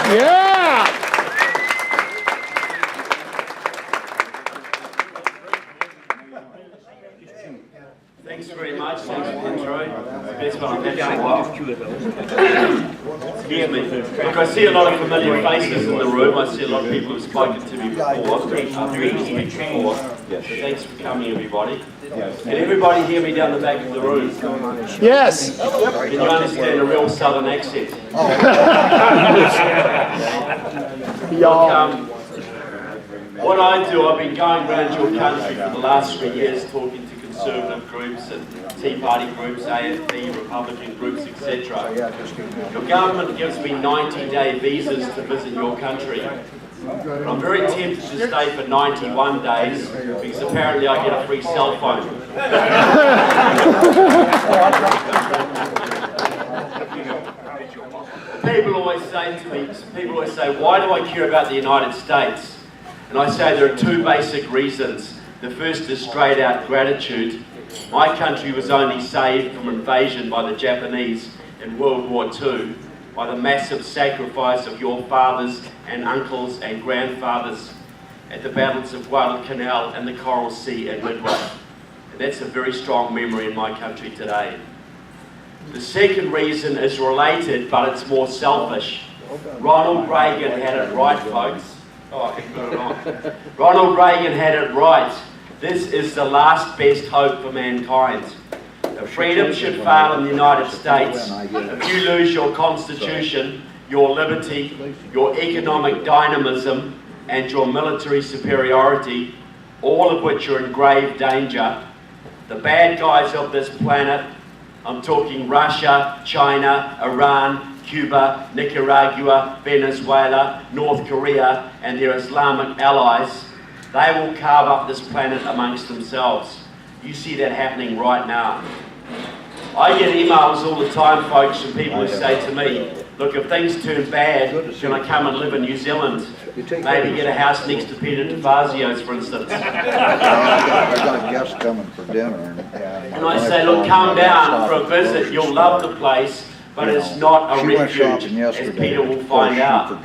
Yeah! Thanks very much. Thanks for the intro. That's what I've had for a while. Excuse me. Look, I see a lot of familiar faces in the room. I see a lot of people who've spoken to me before. Thanks for coming, everybody. Can everybody hear me down the back of the room? Yes! Can you understand a real southern accent? Look, what I do, I've been going around your country for the last 3 years talking to conservative groups and Tea Party groups, AFP, Republican groups, etc. Your government gives me 90-day visas to visit your country. But I'm very tempted to stay for 91 days because apparently I get a free cell phone. People always say, why do I care about the United States? And I say there are two basic reasons. The first is straight out gratitude. My country was only saved from invasion by the Japanese in World War II by the massive sacrifice of your fathers and uncles and grandfathers at the battles of Guadalcanal and the Coral Sea at Midway. And that's a very strong memory in my country today. The second reason is related, but it's more selfish. Ronald Reagan had it right, folks. Oh, I can put it on. Ronald Reagan had it right. This is the last best hope for mankind. If freedom should fail in the United States, if you lose your constitution, your liberty, your economic dynamism, and your military superiority, all of which are in grave danger, the bad guys of this planet, I'm talking Russia, China, Iran, Cuba, Nicaragua, Venezuela, North Korea, and their Islamic allies, they will carve up this planet amongst themselves. You see that happening right now. I get emails all the time, folks, from people who say to me, look, if things turn bad, can I come and live in New Zealand? Maybe get a house next to Peter DeFazio's, for instance. I got guests coming for dinner. And I say, look, come down for a visit. You'll love the place, but it's not a refuge, as Peter will find out.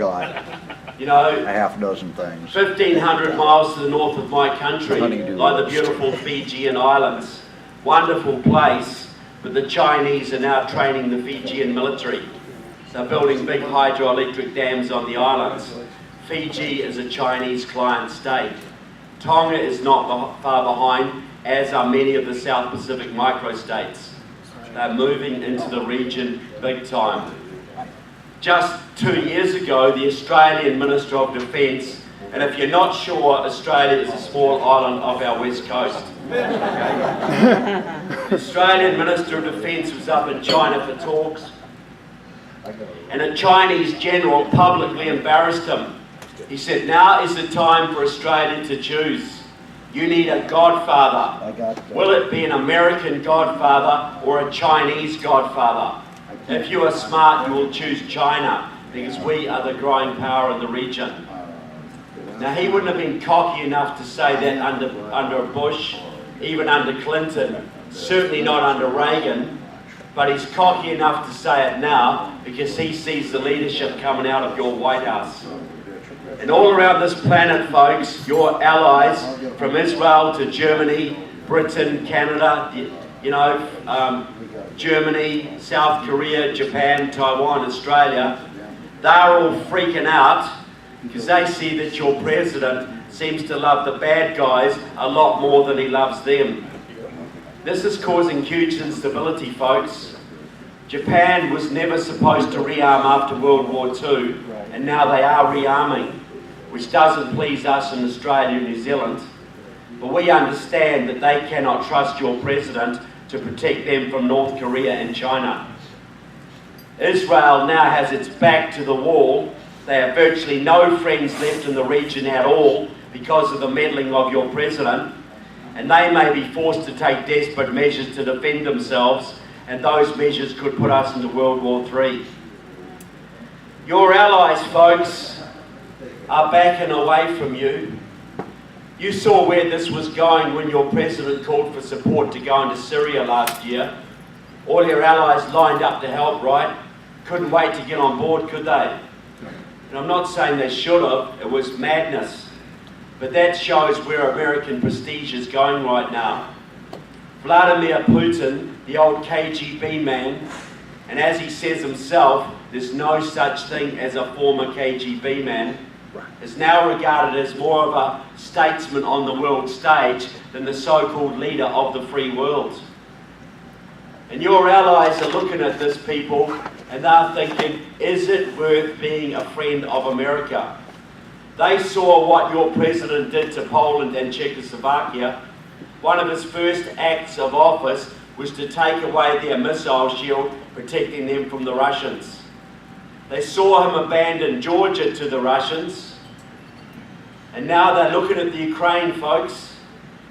You know, a half dozen things. 1,500 miles to the north of my country, lie the beautiful Fijian Islands. Wonderful place, but the Chinese are now training the Fijian military. They're building big hydroelectric dams on the islands. Fiji is a Chinese client state. Tonga is not far behind, as are many of the South Pacific microstates. They're moving into the region big time. Just 2 years ago, the Australian Minister of Defence, and if you're not sure, Australia is a small island off our west coast. The Australian Minister of Defence was up in China for talks, and a Chinese general publicly embarrassed him. He said, now is the time for Australia to choose. You need a godfather. Will it be an American godfather or a Chinese godfather? If you are smart, you will choose China, because we are the growing power in the region. Now, he wouldn't have been cocky enough to say that under Bush, even under Clinton, certainly not under Reagan, but he's cocky enough to say it now because he sees the leadership coming out of your White House. And all around this planet, folks, your allies, from Israel to Germany, Britain, Canada, Germany, South Korea, Japan, Taiwan, Australia, they're all freaking out because they see that your president seems to love the bad guys a lot more than he loves them. This is causing huge instability, folks. Japan was never supposed to rearm after World War II, and now they are rearming, which doesn't please us in Australia and New Zealand. But we understand that they cannot trust your president to protect them from North Korea and China. Israel now has its back to the wall. They have virtually no friends left in the region at all because of the meddling of your president, and they may be forced to take desperate measures to defend themselves, and those measures could put us into World War III. Your allies, folks, are backing away from you. You saw where this was going when your president called for support to go into Syria last year. All your allies lined up to help, right? Couldn't wait to get on board, could they? And I'm not saying they should have, it was madness. But that shows where American prestige is going right now. Vladimir Putin, the old KGB man, and as he says himself, there's no such thing as a former KGB man, is now regarded as more of a statesman on the world stage than the so-called leader of the free world. And your allies are looking at this, people, and they're thinking, is it worth being a friend of America? They saw what your president did to Poland and Czechoslovakia. One of his first acts of office was to take away their missile shield, protecting them from the Russians. They saw him abandon Georgia to the Russians. And now they're looking at the Ukraine, folks.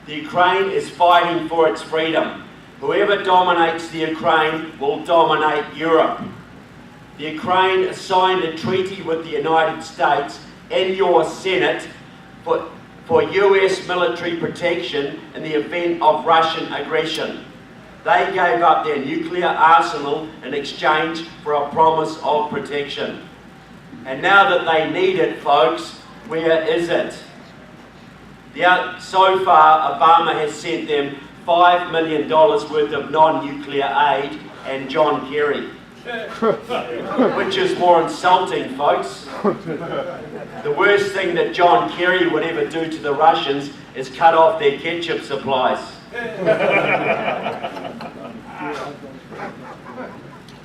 The Ukraine is fighting for its freedom. Whoever dominates the Ukraine will dominate Europe. The Ukraine signed a treaty with the United States in your Senate for US military protection in the event of Russian aggression. They gave up their nuclear arsenal in exchange for a promise of protection. And now that they need it, folks, where is it? So far, Obama has sent them $5 million worth of non-nuclear aid and John Kerry. Which is more insulting, folks. The worst thing that John Kerry would ever do to the Russians is cut off their ketchup supplies.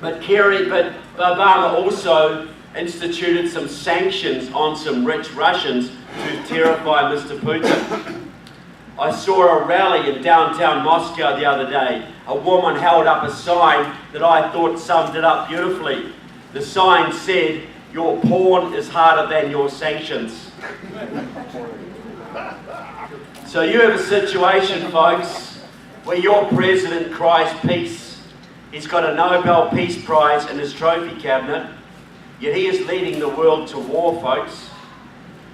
But Obama also instituted some sanctions on some rich Russians to terrify Mr. Putin. I saw a rally in downtown Moscow the other day. A woman held up a sign that I thought summed it up beautifully. The sign said, "Your porn is harder than your sanctions." So you have a situation, folks, where your president cries peace. He's got a Nobel Peace Prize in his trophy cabinet, yet he is leading the world to war, folks.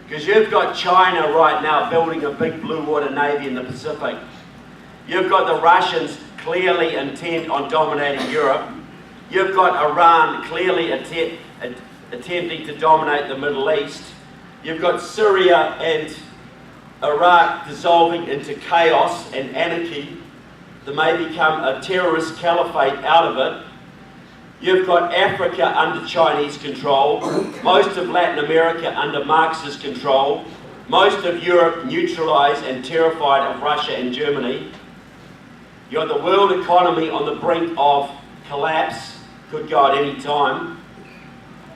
Because you've got China right now building a big blue water navy in the Pacific. You've got the Russians clearly intent on dominating Europe. You've got Iran clearly attempting to dominate the Middle East. You've got Syria and Iraq dissolving into chaos and anarchy. There may become a terrorist caliphate out of it. You've got Africa under Chinese control, most of Latin America under Marxist control, most of Europe neutralised and terrified of Russia and Germany. You've got the world economy on the brink of collapse, could go at any time.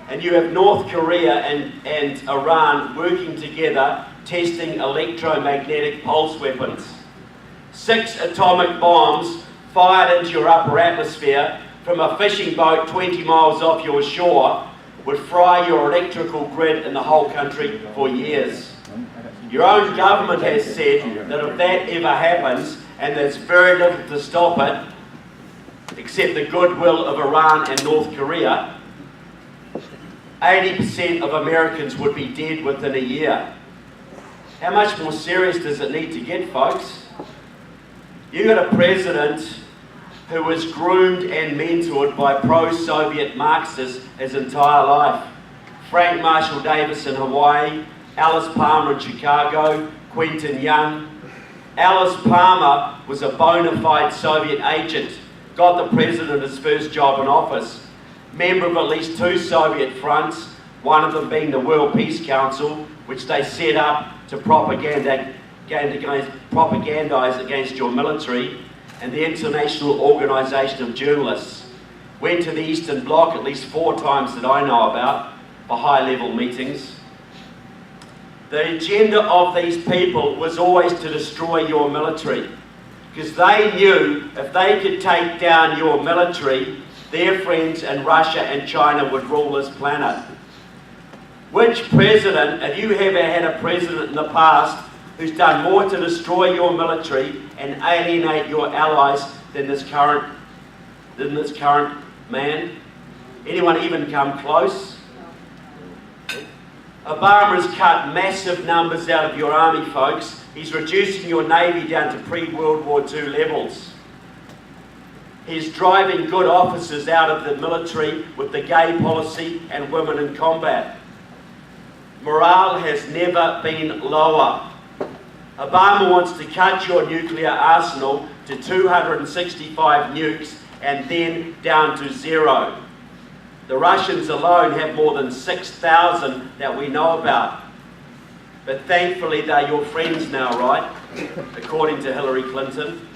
And you have North Korea and Iran working together, testing electromagnetic pulse weapons. 6 atomic bombs fired into your upper atmosphere from a fishing boat 20 miles off your shore would fry your electrical grid in the whole country for years. Your own government has said that if that ever happens, and there's very little to stop it, except the goodwill of Iran and North Korea, 80% of Americans would be dead within a year. How much more serious does it need to get, folks? You've got a president who was groomed and mentored by pro-Soviet Marxists his entire life. Frank Marshall Davis in Hawaii, Alice Palmer in Chicago, Quentin Young. Alice Palmer was a bona fide Soviet agent, got the president his first job in office, member of at least 2 Soviet fronts, one of them being the World Peace Council, which they set up to propagandize against your military, and the International Organization of Journalists. Went to the Eastern Bloc at least 4 times that I know about for high-level meetings. The agenda of these people was always to destroy your military, because they knew if they could take down your military, their friends in Russia and China would rule this planet. Which president, have you ever had a president in the past who's done more to destroy your military and alienate your allies than this current man? Anyone even come close? Obama has cut massive numbers out of your army, folks. He's reducing your navy down to pre-World War II levels. He's driving good officers out of the military with the gay policy and women in combat. Morale has never been lower. Obama wants to cut your nuclear arsenal to 265 nukes and then down to 0. The Russians alone have more than 6,000 that we know about. But thankfully they're your friends now, right? According to Hillary Clinton.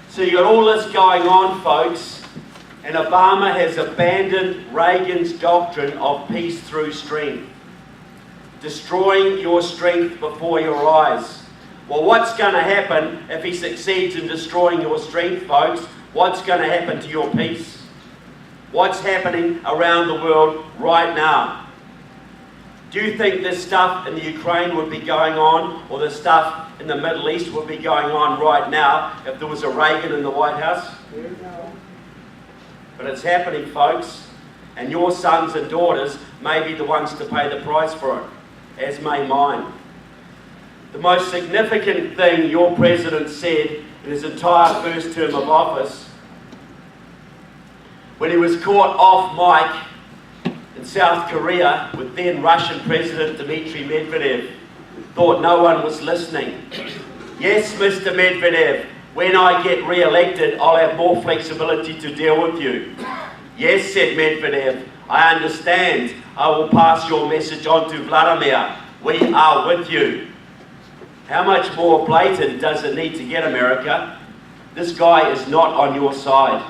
So you got all this going on, folks, and Obama has abandoned Reagan's doctrine of peace through strength. Destroying your strength before your eyes. Well, what's going to happen if he succeeds in destroying your strength, folks? What's going to happen to your peace? What's happening around the world right now? Do you think this stuff in the Ukraine would be going on, or the stuff in the Middle East would be going on right now if there was a Reagan in the White House? But it's happening, folks, and your sons and daughters may be the ones to pay the price for it, as may mine. The most significant thing your president said in his entire first term of office, when he was caught off mic in South Korea with then Russian President Dmitry Medvedev, thought no one was listening. Yes, Mr. Medvedev, when I get re-elected, I'll have more flexibility to deal with you. Yes, said Medvedev, I understand. I will pass your message on to Vladimir. We are with you. How much more blatant does it need to get, America? This guy is not on your side.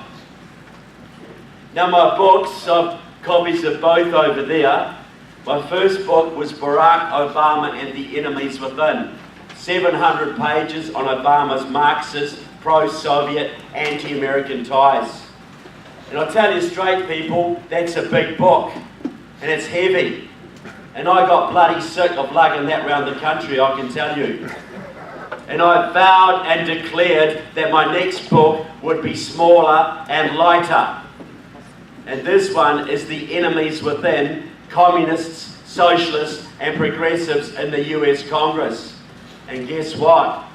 Now my books, I've copies of both over there. My first book was Barack Obama and the Enemies Within. 700 pages on Obama's Marxist, pro-Soviet, anti-American ties. And I'll tell you straight, people, that's a big book. And it's heavy. And I got bloody sick of lugging that around the country, I can tell you. And I vowed and declared that my next book would be smaller and lighter. And this one is The Enemies Within, Communists, Socialists and Progressives in the US Congress. And guess what?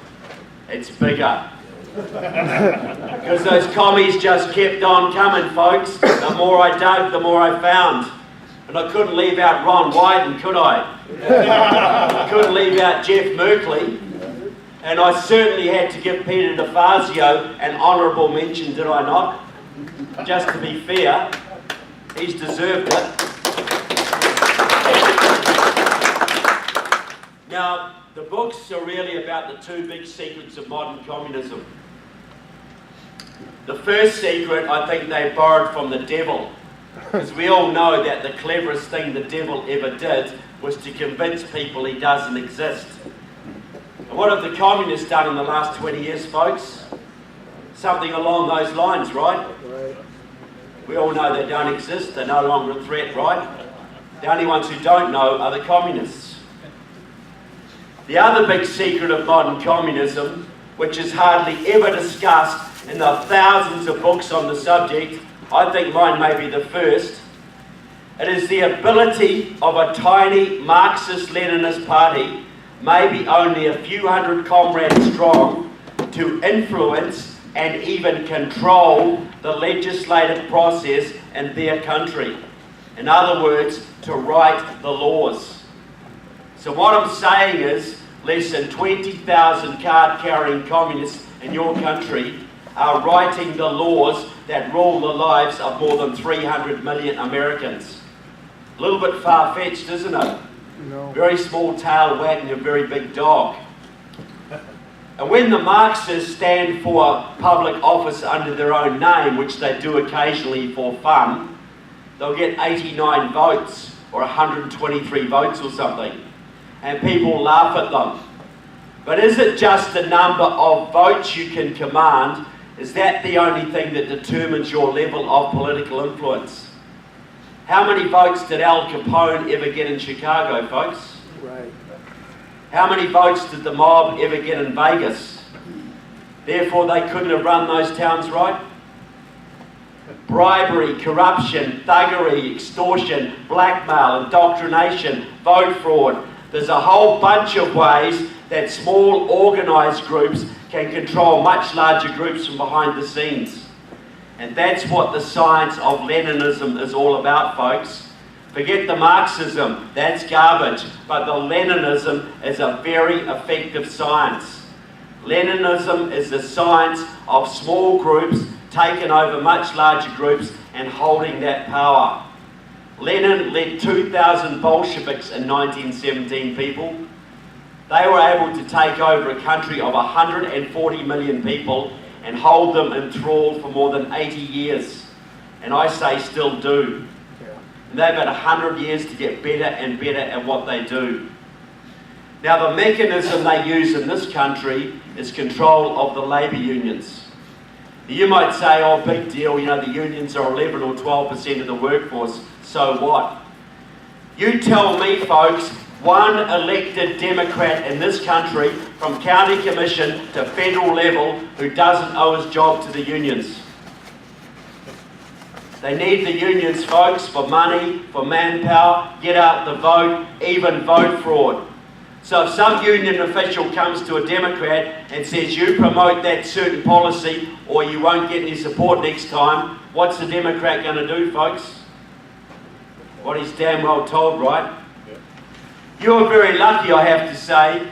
It's bigger. Because those commies just kept on coming, folks. The more I dug, the more I found. And I couldn't leave out Ron Wyden, could I? I couldn't leave out Jeff Merkley. And I certainly had to give Peter DeFazio an honourable mention, did I not? Just to be fair, he's deserved it. Now, the books are really about the two big secrets of modern communism. The first secret, I think they borrowed from the devil. Because we all know that the cleverest thing the devil ever did was to convince people he doesn't exist. And what have the communists done in the last 20 years, folks? Something along those lines, right? We all know they don't exist, they're no longer a threat, right? The only ones who don't know are the communists. The other big secret of modern communism, which is hardly ever discussed in the thousands of books on the subject, I think mine may be the first. It is the ability of a tiny Marxist-Leninist party, maybe only a few hundred comrades strong, to influence and even control the legislative process in their country. In other words, to write the laws. So what I'm saying is, less than 20,000 card-carrying communists in your country are writing the laws that rule the lives of more than 300 million Americans. A little bit far-fetched, isn't it? No. Very small tail wagging a very big dog. And when the Marxists stand for public office under their own name, which they do occasionally for fun, they'll get 89 votes or 123 votes or something. And people laugh at them. But is it just the number of votes you can command? Is that the only thing that determines your level of political influence? How many votes did Al Capone ever get in Chicago, folks? Right. How many votes did the mob ever get in Vegas? Therefore, they couldn't have run those towns right. Bribery, corruption, thuggery, extortion, blackmail, indoctrination, vote fraud. There's a whole bunch of ways that small organised groups can control much larger groups from behind the scenes. And that's what the science of Leninism is all about, folks. Forget the Marxism, that's garbage, but the Leninism is a very effective science. Leninism is the science of small groups taking over much larger groups and holding that power. Lenin led 2,000 Bolsheviks in 1917, people. They were able to take over a country of 140 million people and hold them in thrall for more than 80 years. And I say still do. And they've had 100 years to get better and better at what they do. Now the mechanism they use in this country is control of the labour unions. You might say, oh, big deal, you know, the unions are 11 or 12% of the workforce, so what? You tell me, folks, one elected Democrat in this country from county commission to federal level who doesn't owe his job to the unions. They need the unions, folks, for money, for manpower, get out the vote, even vote fraud. So if some union official comes to a Democrat and says, you promote that certain policy or you won't get any support next time, what's the Democrat going to do, folks? What he's damn well told, right? You're very lucky, I have to say,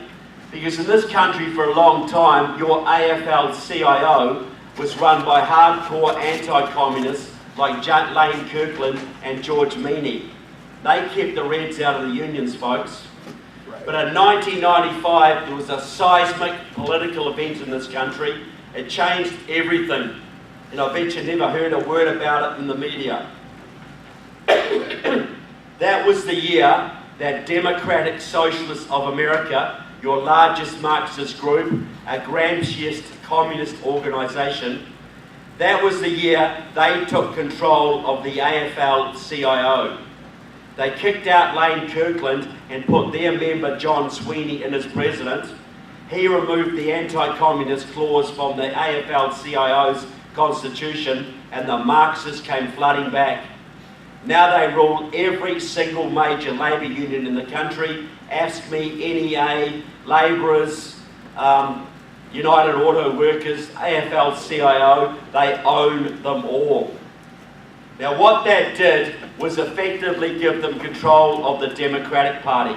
because in this country for a long time, your AFL-CIO was run by hardcore anti-communists like Lane Kirkland and George Meany. They kept the Reds out of the unions, folks. But in 1995, there was a seismic political event in this country. It changed everything. And I bet you never heard a word about it in the media. That was the year that Democratic Socialists of America, your largest Marxist group, a Gramsciist communist organisation, that was the year they took control of the AFL-CIO. They kicked out Lane Kirkland and put their member John Sweeney in as president. He removed the anti-communist clause from the AFL-CIO's constitution and the Marxists came flooding back. Now they rule every single major labour union in the country. AFSCME, NEA, Labourers, United Auto Workers, AFL-CIO, they own them all. Now what that did was effectively give them control of the Democratic Party.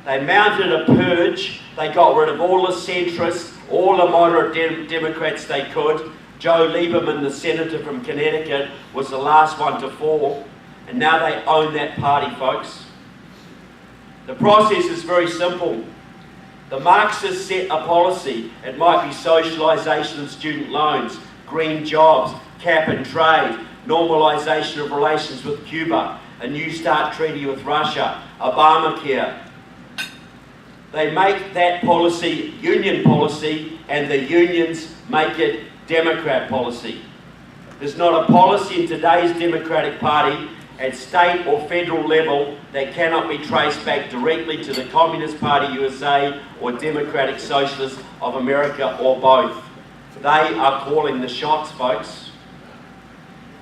They mounted a purge, they got rid of all the centrists, all the moderate Democrats they could. Joe Lieberman, the senator from Connecticut, was the last one to fall, and now they own that party, folks. The process is very simple. The Marxists set a policy. It might be socialisation of student loans, green jobs, cap and trade, normalisation of relations with Cuba, a New START treaty with Russia, Obamacare. They make that policy union policy and the unions make it Democrat policy. There's not a policy in today's Democratic Party at state or federal level that cannot be traced back directly to the Communist Party USA or Democratic Socialists of America or both. They are calling the shots, folks.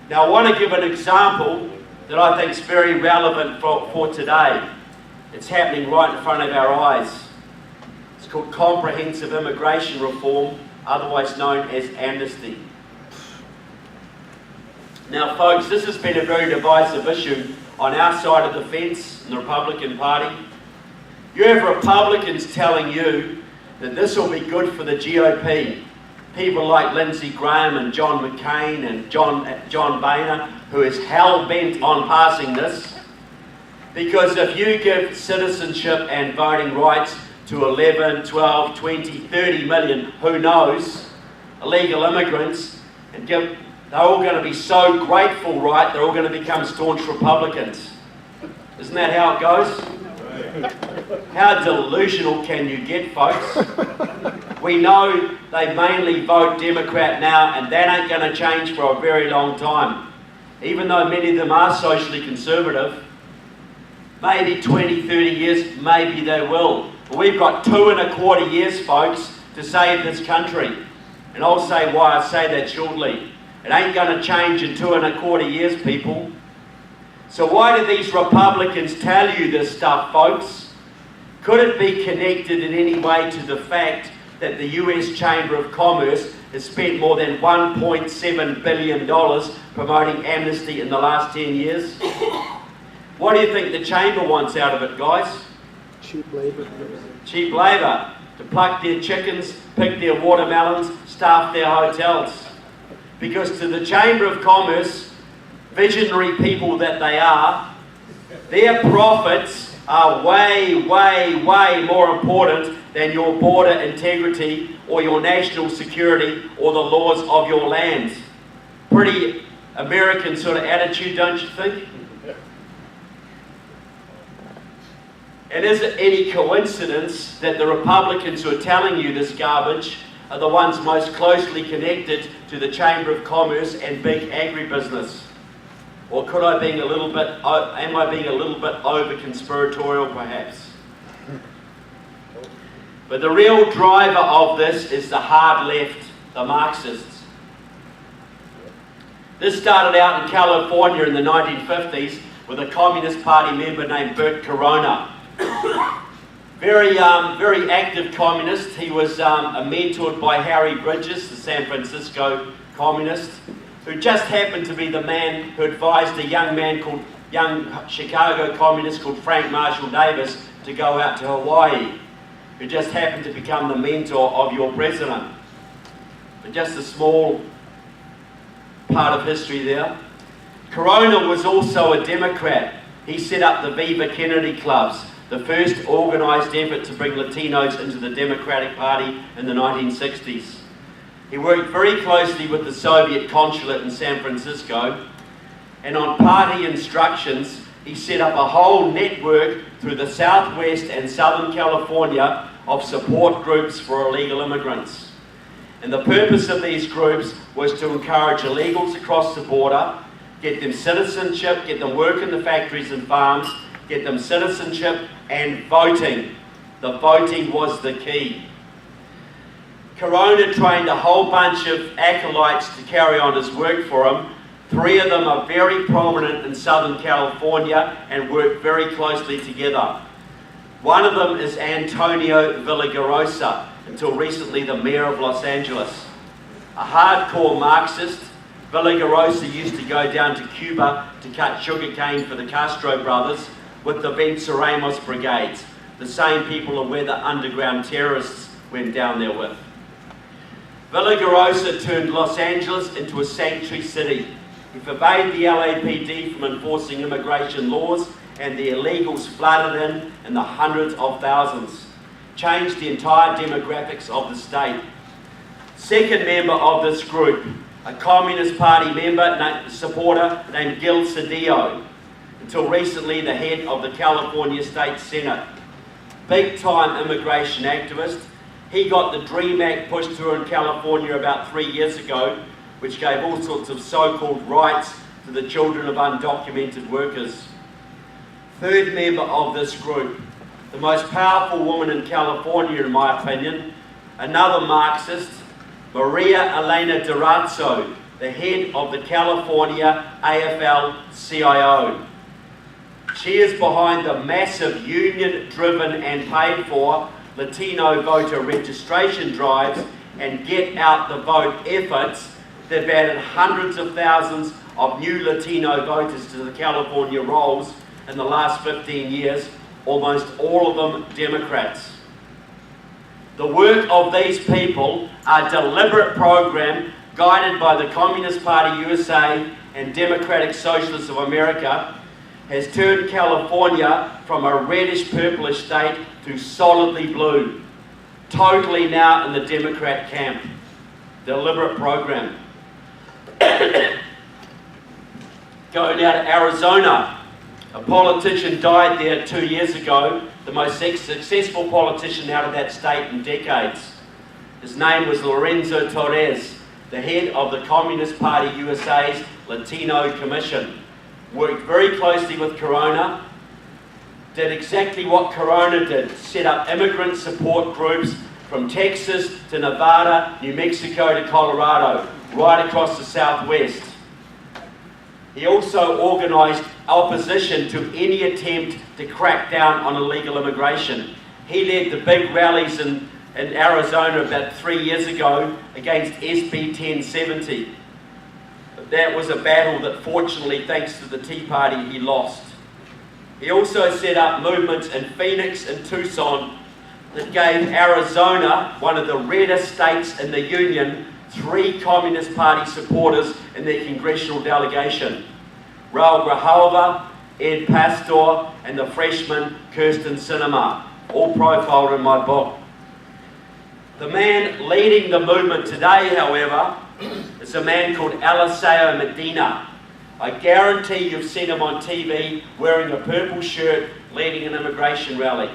Now I want to give an example that I think is very relevant for today. It's happening right in front of our eyes. It's called comprehensive immigration reform, otherwise known as amnesty. Now folks, this has been a very divisive issue on our side of the fence in the Republican Party. You have Republicans telling you that this will be good for the GOP. People like Lindsey Graham and John McCain and John Boehner, who is hell-bent on passing this. Because if you give citizenship and voting rights to 11, 12, 20, 30 million, who knows, illegal immigrants, and they're all going to be so grateful, right? They're all going to become staunch Republicans. Isn't that how it goes? How delusional can you get, folks? We know they mainly vote Democrat now, and that ain't going to change for a very long time. Even though many of them are socially conservative, maybe 20, 30 years, maybe they will. But we've got 2.25 years, folks, to save this country. And I'll say why I say that shortly. It ain't going to change in 2.25 years, people. So why do these Republicans tell you this stuff, folks? Could it be connected in any way to the fact that the US Chamber of Commerce has spent more than $1.7 billion promoting amnesty in the last 10 years? What do you think the Chamber wants out of it, guys? Cheap labor. Cheap labour. To pluck their chickens, pick their watermelons, staff their hotels. Because to the Chamber of Commerce, visionary people that they are, their profits are way, way, way more important than your border integrity or your national security or the laws of your land. Pretty American sort of attitude, don't you think? And is it any coincidence that the Republicans who are telling you this garbage are the ones most closely connected to the Chamber of Commerce and big agribusiness? Or could I being a little bit, am I being a little bit over-conspiratorial perhaps? But the real driver of this is the hard left, the Marxists. This started out in California in the 1950s with a Communist Party member named Bert Corona. Very active communist. He was mentored by Harry Bridges, the San Francisco communist, who just happened to be the man who advised a young Chicago communist called Frank Marshall Davis to go out to Hawaii, who just happened to become the mentor of your president. But just a small part of history there. Corona was also a Democrat. He set up the Viva Kennedy clubs, the first organised effort to bring Latinos into the Democratic Party in the 1960s. He worked very closely with the Soviet consulate in San Francisco, and on party instructions, he set up a whole network through the Southwest and Southern California of support groups for illegal immigrants. And the purpose of these groups was to encourage illegals across the border, get them citizenship, get them work in the factories and farms, get them citizenship and voting. The voting was the key. Corona trained a whole bunch of acolytes to carry on his work for him. 3 of them are very prominent in Southern California and work very closely together. One of them is Antonio Villagrosa, until recently the mayor of Los Angeles. A hardcore Marxist, Villagrosa used to go down to Cuba to cut sugarcane for the Castro brothers with the Venceremos brigades, the same people where the underground terrorists went down there with. Villagrosa turned Los Angeles into a sanctuary city. He forbade the LAPD from enforcing immigration laws, and the illegals flooded in the hundreds of thousands. Changed the entire demographics of the state. Second member of this group, a Communist Party supporter named Gil Cedillo, until recently the head of the California State Senate. Big time immigration activist. He got the DREAM Act pushed through in California about 3 years ago, which gave all sorts of so-called rights to the children of undocumented workers. Third member of this group, the most powerful woman in California in my opinion, another Marxist, Maria Elena Durazzo, the head of the California AFL-CIO. She is behind the massive union-driven and paid-for Latino voter registration drives and get out the vote efforts that have added hundreds of thousands of new Latino voters to the California rolls in the last 15 years, almost all of them Democrats. The work of these people, a deliberate program guided by the Communist Party USA and Democratic Socialists of America, has turned California from a reddish-purplish state to solidly blue. Totally now in the Democrat camp. Deliberate program. Going out to Arizona. A politician died there 2 years ago, the most successful politician out of that state in decades. His name was Lorenzo Torres, the head of the Communist Party USA's Latino Commission. Worked very closely with Corona, did exactly what Corona did, set up immigrant support groups from Texas to Nevada, New Mexico to Colorado, right across the Southwest. He also organised opposition to any attempt to crack down on illegal immigration. He led the big rallies in Arizona about 3 years ago against SB 1070. That was a battle that fortunately, thanks to the Tea Party, he lost. He also set up movements in Phoenix and Tucson that gave Arizona, one of the reddest states in the Union, 3 Communist Party supporters in their congressional delegation. Raul Grijalva, Ed Pastor, and the freshman Kirsten Sinema, all profiled in my book. The man leading the movement today, however, is a man called Eliseo Medina. I guarantee you've seen him on TV wearing a purple shirt leading an immigration rally.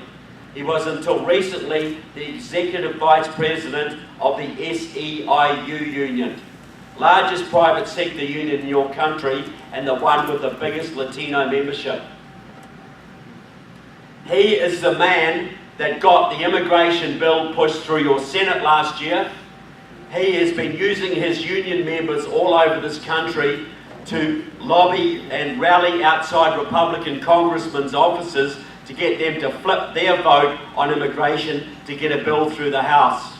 He was until recently the Executive Vice President of the SEIU union, largest private sector union in your country and the one with the biggest Latino membership. He is the man that got the immigration bill pushed through your Senate last year. He has been using his union members all over this country to lobby and rally outside Republican congressmen's offices to get them to flip their vote on immigration to get a bill through the House.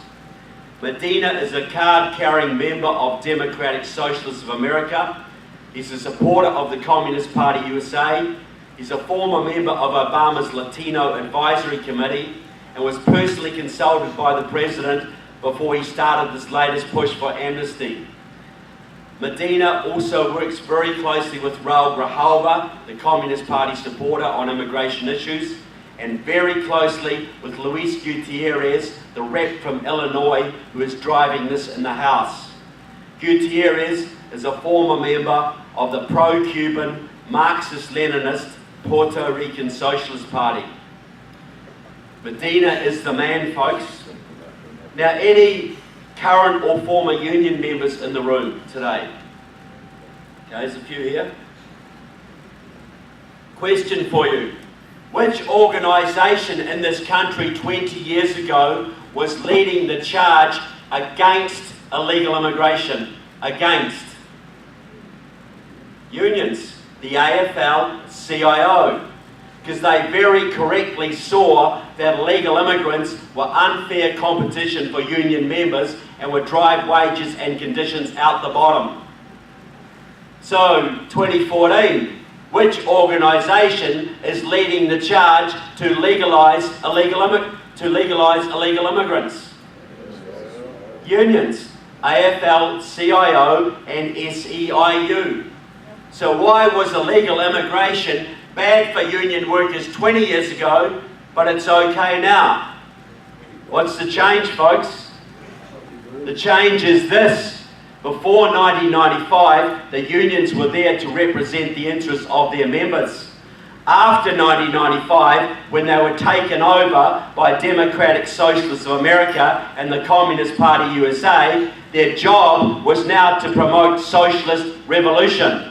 Medina is a card-carrying member of Democratic Socialists of America. He's a supporter of the Communist Party USA. He's a former member of Obama's Latino Advisory Committee and was personally consulted by the President before he started this latest push for amnesty. Medina also works very closely with Raul Grijalva, the Communist Party supporter, on immigration issues, and very closely with Luis Gutierrez, the rep from Illinois, who is driving this in the House. Gutierrez is a former member of the pro-Cuban, Marxist-Leninist Puerto Rican Socialist Party. Medina is the man, folks. Now, any current or former union members in the room today? Okay, there's a few here. Question for you. Which organisation in this country 20 years ago was leading the charge against illegal immigration? Against? Unions. The AFL-CIO. Because they very correctly saw that illegal immigrants were unfair competition for union members and would drive wages and conditions out the bottom. So, 2014, which organisation is leading the charge to legalise illegal immigrants? Unions, AFL-CIO and SEIU. So why was illegal immigration bad for union workers 20 years ago, but it's okay now? What's the change, folks? The change is this. Before 1995, the unions were there to represent the interests of their members. After 1995, when they were taken over by Democratic Socialists of America and the Communist Party USA, their job was now to promote socialist revolution.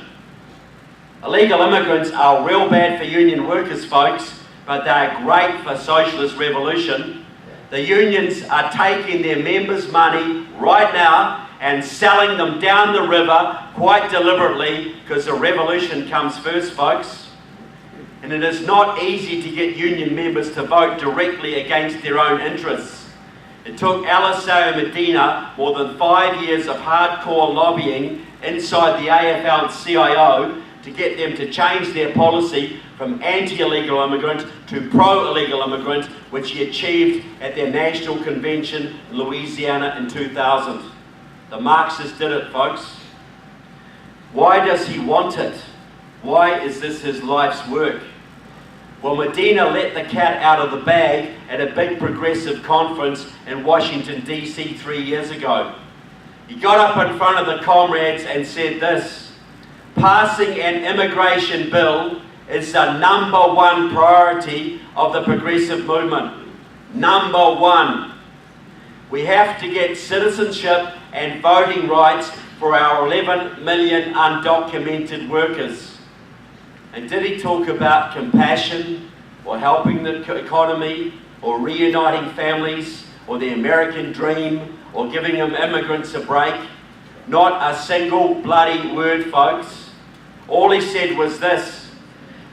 Illegal immigrants are real bad for union workers, folks, but they're great for socialist revolution. The unions are taking their members' money right now and selling them down the river quite deliberately, because the revolution comes first, folks. And it is not easy to get union members to vote directly against their own interests. It took Eliseo Medina more than 5 years of hardcore lobbying inside the AFL-CIO to get them to change their policy from anti-illegal immigrant to pro-illegal immigrant, which he achieved at their national convention in Louisiana in 2000. The Marxists did it, folks. Why does he want it? Why is this his life's work? Well, Medina let the cat out of the bag at a big progressive conference in Washington, D.C. 3 years ago. He got up in front of the comrades and said this: passing an immigration bill is the #1 priority of the progressive movement. #1. We have to get citizenship and voting rights for our 11 million undocumented workers. And did he talk about compassion, or helping the economy, or reuniting families, or the American dream, or giving immigrants a break? Not a single bloody word, folks. All he said was this: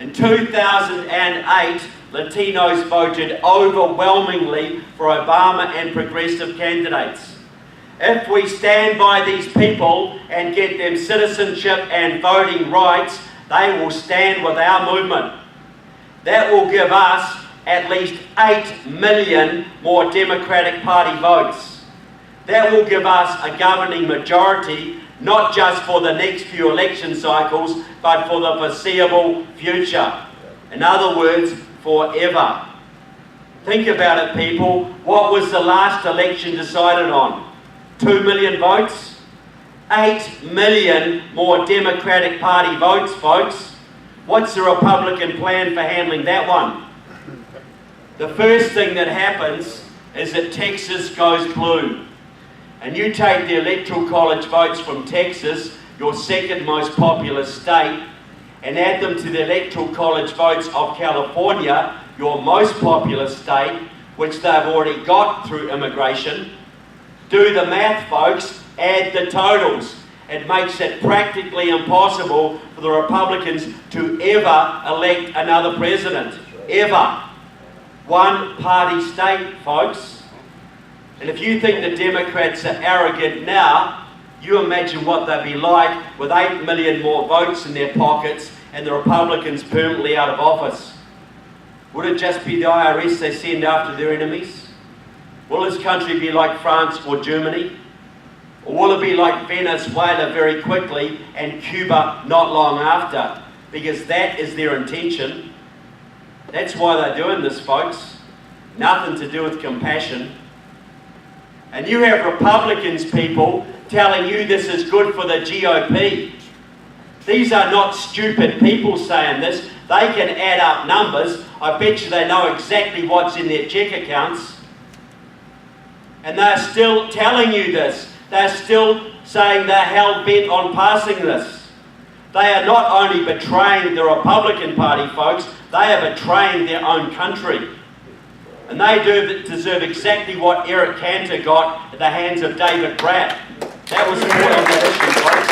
in 2008, Latinos voted overwhelmingly for Obama and progressive candidates. If we stand by these people and get them citizenship and voting rights, they will stand with our movement. That will give us at least 8 million more Democratic Party votes. That will give us a governing majority, not just for the next few election cycles, but for the foreseeable future. In other words, forever. Think about it, people. What was the last election decided on? 2 million votes? 8 million more Democratic Party votes, folks. What's the Republican plan for handling that one? The first thing that happens is that Texas goes blue. And you take the Electoral College votes from Texas, your second most populous state, and add them to the Electoral College votes of California, your most populous state, which they've already got through immigration. Do the math, folks, add the totals. It makes it practically impossible for the Republicans to ever elect another president. Ever. One party state, folks. And if you think the Democrats are arrogant now, you imagine what they'd be like with 8 million more votes in their pockets and the Republicans permanently out of office. Would it just be the IRS they send after their enemies? Will this country be like France or Germany? Or will it be like Venezuela very quickly and Cuba not long after? Because that is their intention. That's why they're doing this, folks. Nothing to do with compassion. And you have Republicans, people, telling you this is good for the GOP. These are not stupid people saying this. They can add up numbers. I bet you they know exactly what's in their check accounts. And they're still telling you this. They're still saying they're hell-bent on passing this. They are not only betraying the Republican Party, folks, they are betraying their own country. And they do deserve exactly what Eric Cantor got at the hands of David Bratt. That was the point on that issue, folks.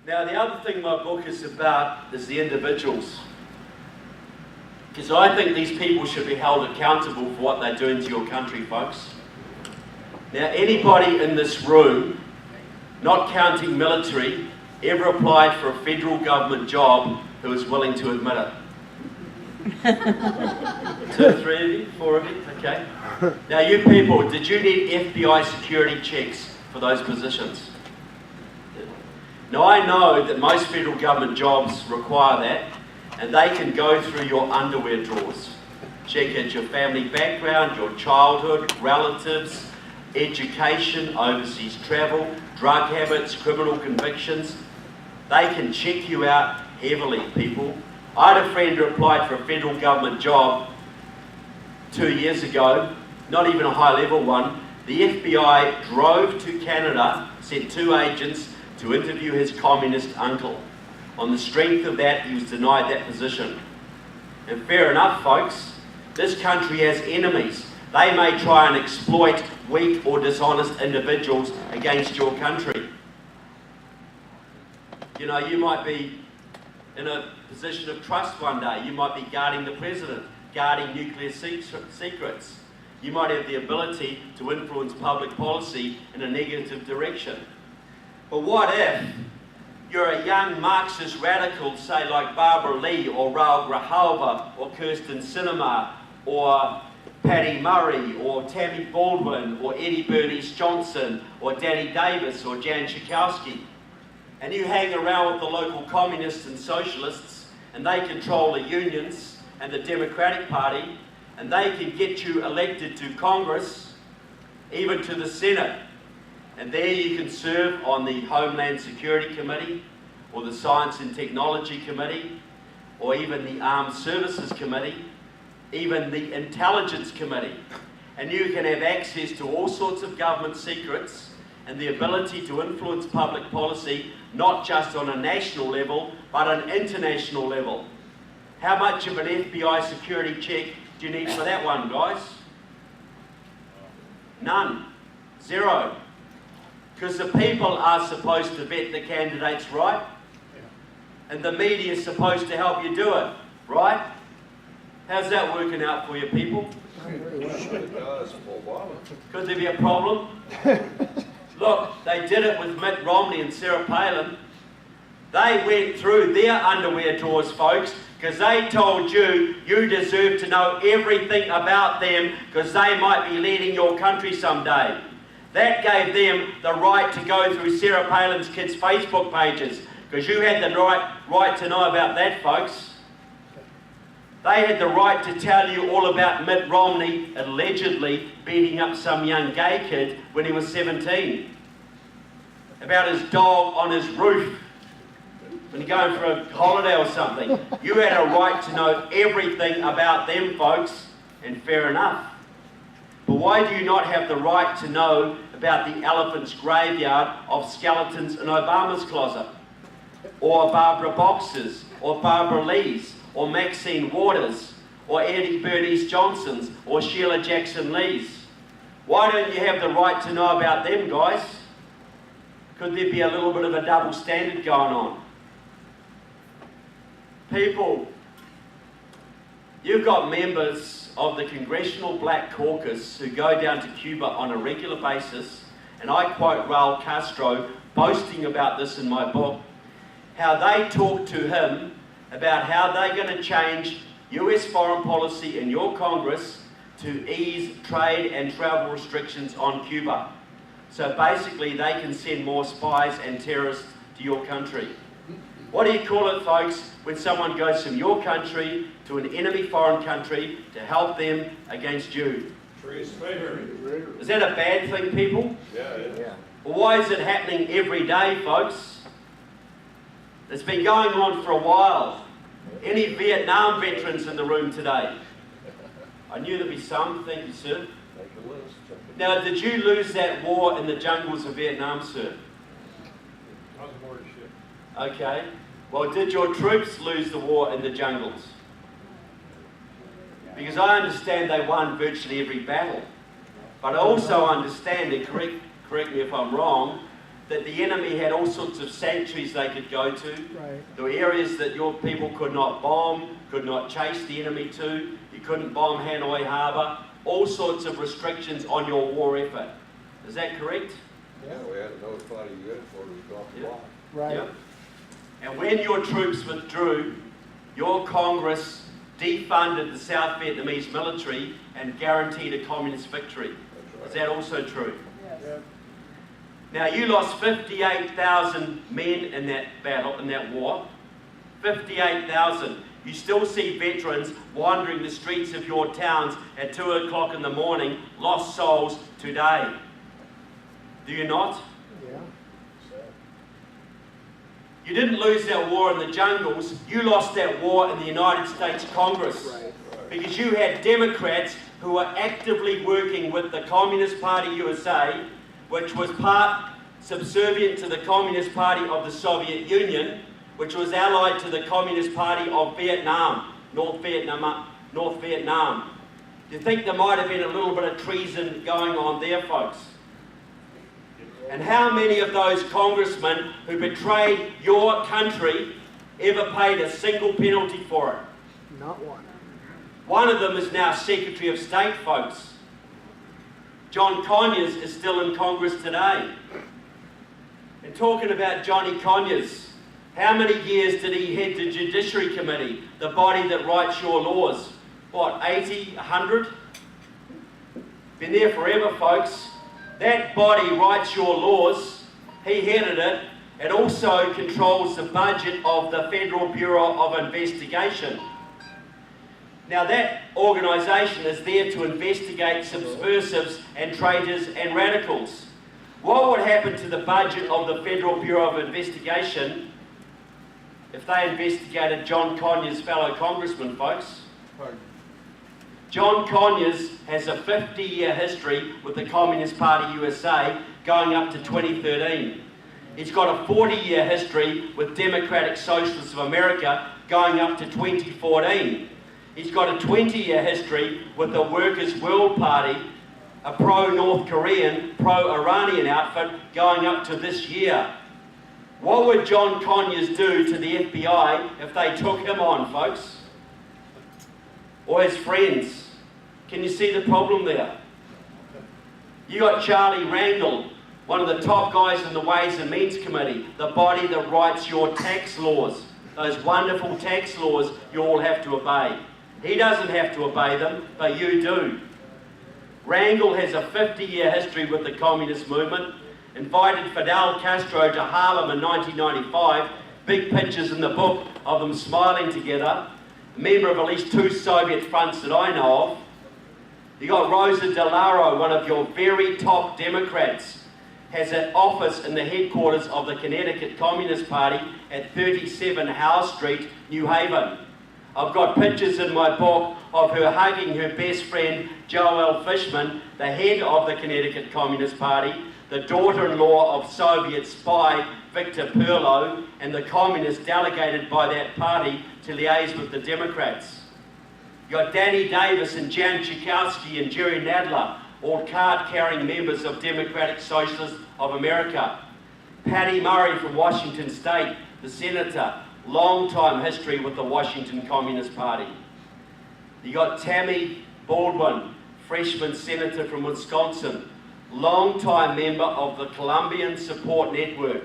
Now, the other thing my book is about is the individuals. Because I think these people should be held accountable for what they're doing to your country, folks. Now, anybody in this room, not counting military, ever applied for a federal government job who is willing to admit it? 2, 3 of you, 4 of you, okay. Now you people, did you need FBI security checks for those positions? Now I know that most federal government jobs require that, and they can go through your underwear drawers. Check out your family background, your childhood, relatives, education, overseas travel, drug habits, criminal convictions. They can check you out heavily, people. I had a friend who applied for a federal government job 2 years ago, not even a high-level one. The FBI drove to Canada, sent 2 agents to interview his communist uncle. On the strength of that, he was denied that position. And fair enough, folks. This country has enemies. They may try and exploit weak or dishonest individuals against your country. You know, you might be in a position of trust one day. You might be guarding the president, guarding nuclear secrets. You might have the ability to influence public policy in a negative direction. But what if you're a young Marxist radical, say like Barbara Lee or Raul Grijalva or Kirsten Sinema or Patty Murray or Tammy Baldwin or Eddie Bernice Johnson or Danny Davis or Jan Schakowsky, and you hang around with the local communists and socialists, and they control the unions and the Democratic Party, and they can get you elected to Congress, even to the Senate. And there you can serve on the Homeland Security Committee, or the Science and Technology Committee, or even the Armed Services Committee, even the Intelligence Committee. And you can have access to all sorts of government secrets and the ability to influence public policy, not just on a national level, but an international level. How much of an FBI security check do you need for that one, guys? None. 0. Because the people are supposed to vet the candidates, right? And the media is supposed to help you do it, right? How's that working out for you, people? Could there be a problem? Look, they did it with Mitt Romney and Sarah Palin. They went through their underwear drawers, folks, because they told you, you deserve to know everything about them because they might be leading your country someday. That gave them the right to go through Sarah Palin's kids' Facebook pages because you had the right to know about that, folks. They had the right to tell you all about Mitt Romney allegedly beating up some young gay kid when he was 17. About his dog on his roof when you're going for a holiday or something. You had a right to know everything about them, folks, and fair enough. But why do you not have the right to know about the elephant's graveyard of skeletons in Obama's closet? Or Barbara Boxer's, or Barbara Lee's, or Maxine Waters, or Eddie Bernice Johnson's, or Sheila Jackson Lee's? Why don't you have the right to know about them, guys? Could there be a little bit of a double standard going on? People, you've got members of the Congressional Black Caucus who go down to Cuba on a regular basis, and I quote Raul Castro boasting about this in my book, how they talk to him about how they're going to change US foreign policy in your Congress to ease trade and travel restrictions on Cuba. So basically they can send more spies and terrorists to your country. What do you call it, folks, when someone goes from your country to an enemy foreign country to help them against you? Is that a bad thing, people? Yeah. Well, why is it happening every day, folks? It's been going on for a while. Any Vietnam veterans in the room today? I knew there'd be some. Thank you, sir. Now, did you lose that war in the jungles of Vietnam, sir? I was aboard a ship. Okay. Well, did your troops lose the war in the jungles? Because I understand they won virtually every battle. But I also understand, and correct me if I'm wrong, that the enemy had all sorts of sanctuaries they could go to. Right. There were areas that your people could not bomb, could not chase the enemy to. You couldn't bomb Hanoi Harbour. All sorts of restrictions on your war effort. Is that correct? Yeah, we had to notify the U.S. before we dropped the block. Right. Yep. And when your troops withdrew, your Congress defunded the South Vietnamese military and guaranteed a communist victory. That's right. Is that also true? Yes. Now, you lost 58,000 men in that battle, in that war. 58,000. You still see veterans wandering the streets of your towns at 2 o'clock in the morning, lost souls today. Do you not? Yeah. You didn't lose that war in the jungles, you lost that war in the United States Congress. Right. Because you had Democrats who were actively working with the Communist Party USA, which was part subservient to the Communist Party of the Soviet Union, which was allied to the Communist Party of Vietnam, North Vietnam. Do you think there might have been a little bit of treason going on there, folks? And how many of those congressmen who betrayed your country ever paid a single penalty for it? Not one. One of them is now Secretary of State, folks. John Conyers is still in Congress today. And talking about Johnny Conyers, how many years did he head the Judiciary Committee, the body that writes your laws? What, 80, 100? Been there forever, folks. That body writes your laws. He headed it. It also controls the budget of the Federal Bureau of Investigation. Now that organisation is there to investigate subversives and traitors and radicals. What would happen to the budget of the Federal Bureau of Investigation if they investigated John Conyers' fellow congressman, folks? Pardon? John Conyers has a 50-year history with the Communist Party USA going up to 2013. He's got a 40-year history with Democratic Socialists of America going up to 2014. He's got a 20-year history with the Workers' World Party, a pro-North Korean, pro-Iranian outfit going up to this year. What would John Conyers do to the FBI if they took him on, folks? Or his friends? Can you see the problem there? You got Charlie Rangel, one of the top guys in the Ways and Means Committee, the body that writes your tax laws, those wonderful tax laws you all have to obey. He doesn't have to obey them, but you do. Rangel has a 50-year history with the communist movement, invited Fidel Castro to Harlem in 1995, big pictures in the book of them smiling together, a member of at least 2 Soviet fronts that I know of. You got Rosa DeLauro, one of your very top Democrats, has an office in the headquarters of the Connecticut Communist Party at 37 Howe Street, New Haven. I've got pictures in my book of her hugging her best friend, Joel Fishman, the head of the Connecticut Communist Party, the daughter-in-law of Soviet spy Victor Perlo, and the communists delegated by that party to liaise with the Democrats. You got Danny Davis and Jan Tchaikovsky and Jerry Nadler, all card-carrying members of Democratic Socialists of America. Patty Murray from Washington State, the senator, long-time history with the Washington Communist Party. You got Tammy Baldwin, freshman senator from Wisconsin, long-time member of the Colombian Support Network,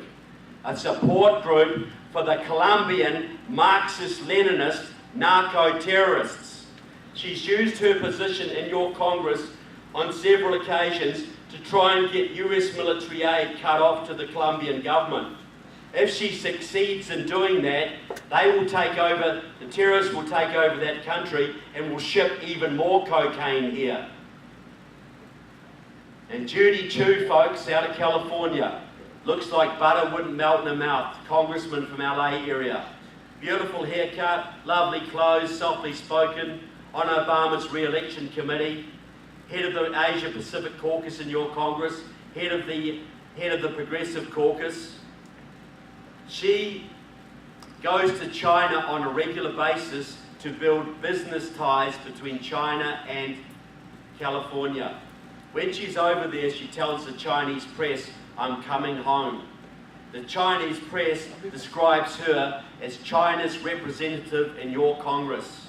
a support group for the Colombian Marxist-Leninist narco-terrorists. She's used her position in your Congress on several occasions to try and get US military aid cut off to the Colombian government. If she succeeds in doing that, they will take over, the terrorists will take over that country and will ship even more cocaine here. And Judy Chu, folks, out of California, looks like butter wouldn't melt in her mouth, congressman from LA area. Beautiful haircut, lovely clothes, softly spoken, on Obama's re-election committee, head of the Asia Pacific Caucus in your Congress, head of the Progressive Caucus. She goes to China on a regular basis to build business ties between China and California. When she's over there, she tells the Chinese press, "I'm coming home." The Chinese press describes her as China's representative in your Congress.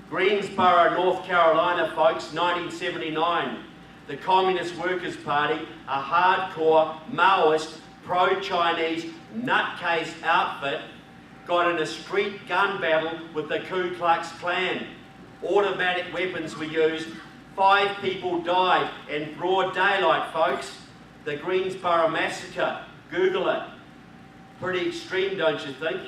Greensboro, North Carolina, folks, 1979. The Communist Workers' Party, a hardcore Maoist, pro-Chinese, nutcase outfit, got in a street gun battle with the Ku Klux Klan. Automatic weapons were used. 5 people died in broad daylight, folks. The Greensboro Massacre. Google it. Pretty extreme, don't you think?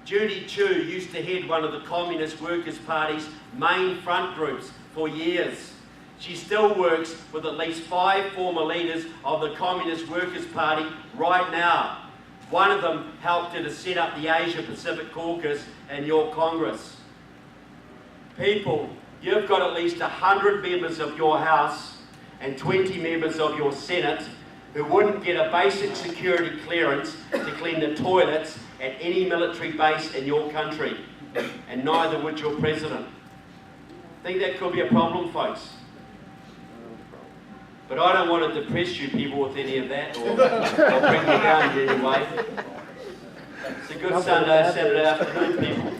Judy Chu used to head one of the Communist Workers' Party's main front groups for years. She still works with at least 5 former leaders of the Communist Workers' Party right now. One of them helped her to set up the Asia Pacific Caucus in your Congress. People, you've got at least 100 members of your House and 20 members of your Senate who wouldn't get a basic security clearance to clean the toilets at any military base in your country, and neither would your president. Think that could be a problem, folks? But I don't want to depress you people with any of that, or bring you down in any way. It's a good Saturday afternoon, people.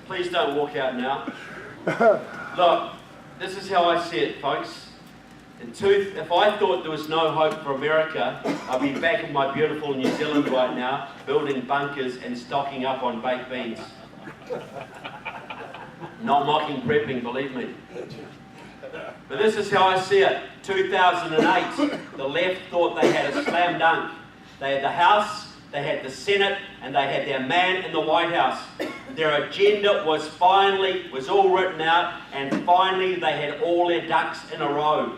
Please don't walk out now. Look, this is how I see it, folks. If I thought there was no hope for America, I'd be back in my beautiful New Zealand right now, building bunkers and stocking up on baked beans. Not mocking prepping, believe me. But this is how I see it. 2008, the left thought they had a slam dunk. They had the House, they had the Senate, and they had their man in the White House. Their agenda was all written out, and finally they had all their ducks in a row.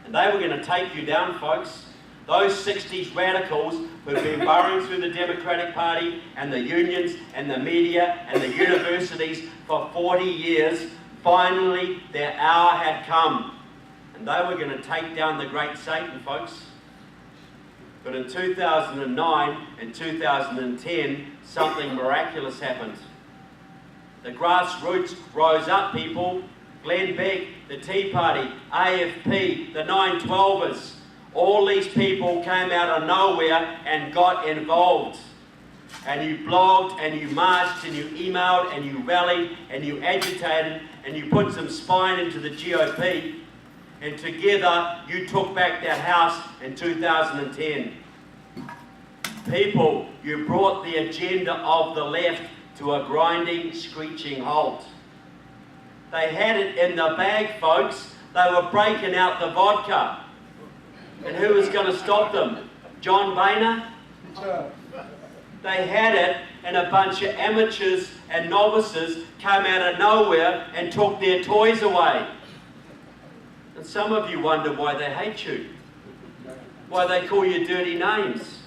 And they were going to take you down, folks. Those 60s radicals who've been burrowing through the Democratic Party and the unions and the media and the universities for 40 years, finally their hour had come. And they were going to take down the great Satan, folks. But in 2009 and 2010, something miraculous happened. The grassroots rose up, people. Glenn Beck, the Tea Party, AFP, the 912ers, all these people came out of nowhere and got involved. And you blogged, and you marched, and you emailed, and you rallied, and you agitated, and you put some spine into the GOP. And together, you took back that house in 2010. People, you brought the agenda of the left to a grinding, screeching halt. They had it in the bag, folks. They were breaking out the vodka. And who was going to stop them? John Boehner? They had it, and a bunch of amateurs and novices came out of nowhere and took their toys away. And some of you wonder why they hate you, why they call you dirty names.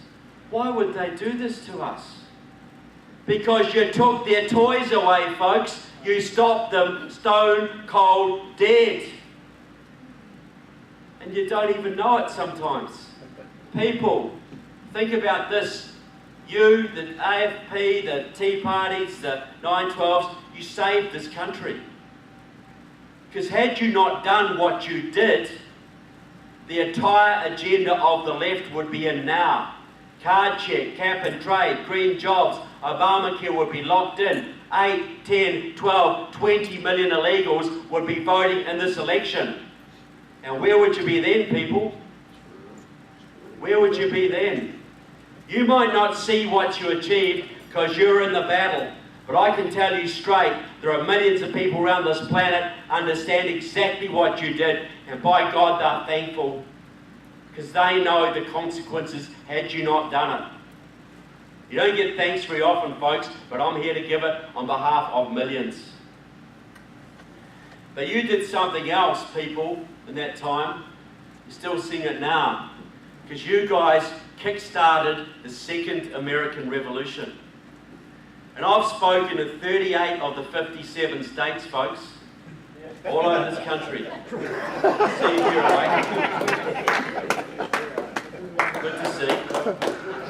Why would they do this to us? Because you took their toys away, folks. You stopped them stone cold dead. And you don't even know it sometimes. People, think about this. You, the AFP, the Tea Parties, the 912s, you saved this country. Because had you not done what you did, the entire agenda of the left would be in now. Card check, cap and trade, green jobs, Obamacare would be locked in. 8, 10, 12, 20 million illegals would be voting in this election. And where would you be then, people? Where would you be then? You might not see what you achieved because you're in the battle. But I can tell you straight, there are millions of people around this planet understand exactly what you did. And by God, they're thankful. Because they know the consequences had you not done it. You don't get thanks very often, folks, but I'm here to give it on behalf of millions. But you did something else, people, in that time. You're still seeing it now. Because you guys kick-started the Second American Revolution. And I've spoken in 38 of the 57 states, folks, all over this country. See you here, right? Good to see.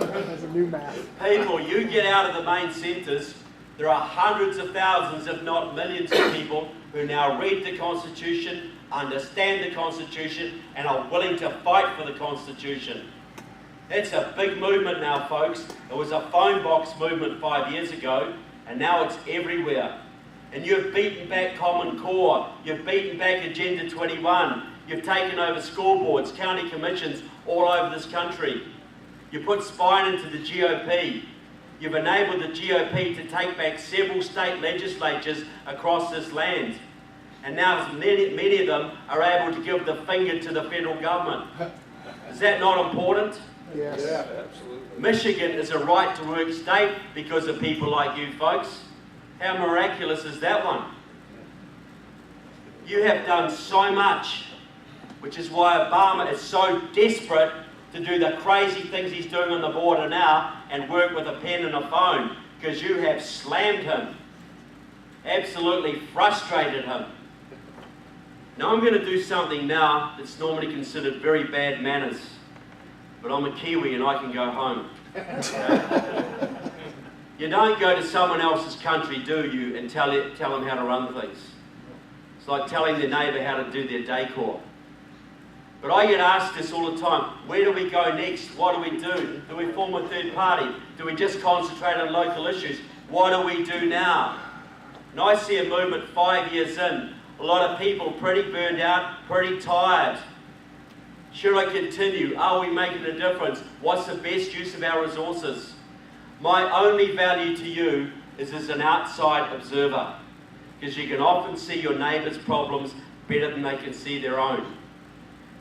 That's a new map. People, you get out of the main centres, there are hundreds of thousands, if not millions of people who now read the Constitution, understand the Constitution, and are willing to fight for the Constitution. That's a big movement now, folks. It was a phone box movement 5 years ago, and now it's everywhere. And you've beaten back Common Core, you've beaten back Agenda 21, you've taken over school boards, county commissions all over this country. You put spine into the GOP. You've enabled the GOP to take back several state legislatures across this land. And now many of them are able to give the finger to the federal government. Is that not important? Yes. Yeah, absolutely. Michigan is a right-to-work state because of people like you folks. How miraculous is that one? You have done so much, which is why Obama is so desperate to do the crazy things he's doing on the border now and work with a pen and a phone, because you have slammed him, absolutely frustrated him. Now I'm going to do something now that's normally considered very bad manners. But I'm a Kiwi and I can go home. You don't go to someone else's country, do you, and tell them how to run things. It's like telling their neighbour how to do their decor. But I get asked this all the time, where do we go next? What do we do? Do we form a third party? Do we just concentrate on local issues? What do we do now? And I see a movement 5 years in, a lot of people pretty burned out, pretty tired. Should I continue? Are we making a difference? What's the best use of our resources? My only value to you is as an outside observer, because you can often see your neighbour's problems better than they can see their own.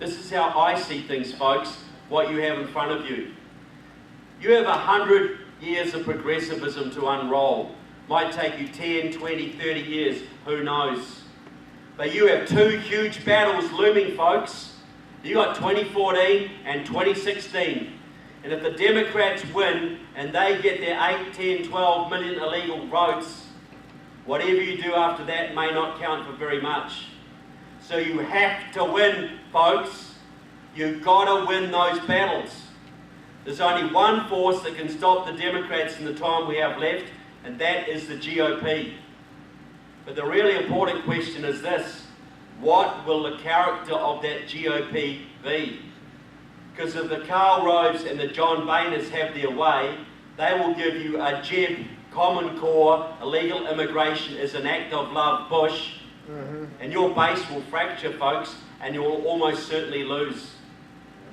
This is how I see things, folks, what you have in front of you. You have 100 years of progressivism to unroll. Might take you 10, 20, 30 years, who knows. But you have two huge battles looming, folks. You got 2014 and 2016. And if the Democrats win and they get their 8, 10, 12 million illegal votes, whatever you do after that may not count for very much. So you have to win, folks. You've got to win those battles. There's only one force that can stop the Democrats in the time we have left, and that is the GOP. But the really important question is this: what will the character of that GOP be? Because if the Karl Roves and the John Boehners have their way, they will give you a Jeb, Common Core, illegal immigration is an act of love, Bush, And your base will fracture, folks, and you will almost certainly lose.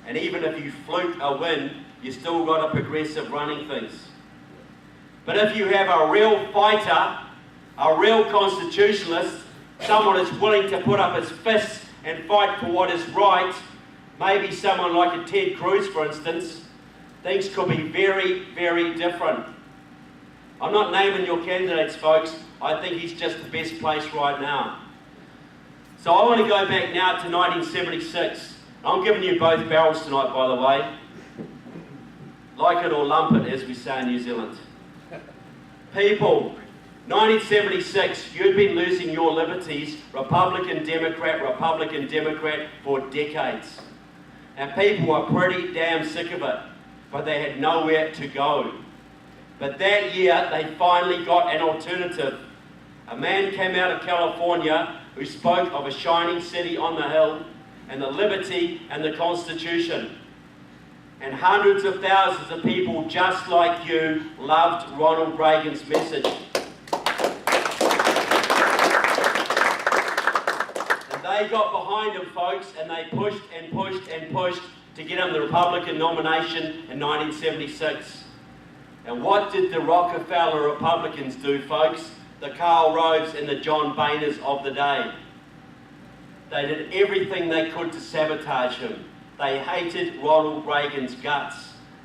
And even if you fluke a win, you still got a progressive running things. But if you have a real fighter, a real constitutionalist, someone who's willing to put up his fists and fight for what is right, maybe someone like a Ted Cruz, for instance, things could be very, very different. I'm not naming your candidates, folks. I think he's just the best place right now. So I want to go back now to 1976. I'm giving you both barrels tonight, by the way. Like it or lump it, as we say in New Zealand. People, 1976, you'd been losing your liberties, Republican, Democrat, for decades. And people were pretty damn sick of it, but they had nowhere to go. But that year, they finally got an alternative. A man came out of California who spoke of a shining city on the hill and the liberty and the Constitution. And hundreds of thousands of people just like you loved Ronald Reagan's message. And they got behind him, folks, and they pushed and pushed and pushed to get him the Republican nomination in 1976. And what did the Rockefeller Republicans do, folks? The Karl Roves and the John Boehners of the day. They did everything they could to sabotage him. They hated Ronald Reagan's guts.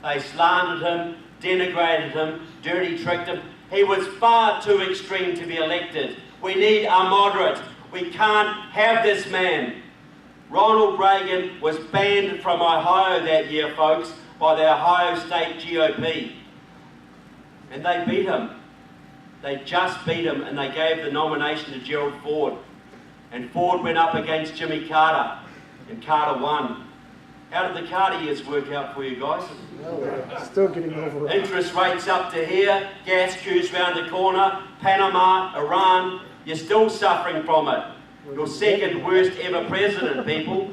They slandered him, denigrated him, dirty tricked him. He was far too extreme to be elected. We need a moderate. We can't have this man. Ronald Reagan was banned from Ohio that year, folks, by the Ohio State GOP. And they beat him. They just beat him, and they gave the nomination to Gerald Ford. And Ford went up against Jimmy Carter, and Carter won. How did the Carter years work out for you guys? Still getting over it. Interest rates up to here, gas queues round the corner, Panama, Iran, you're still suffering from it. Your second worst ever president, people.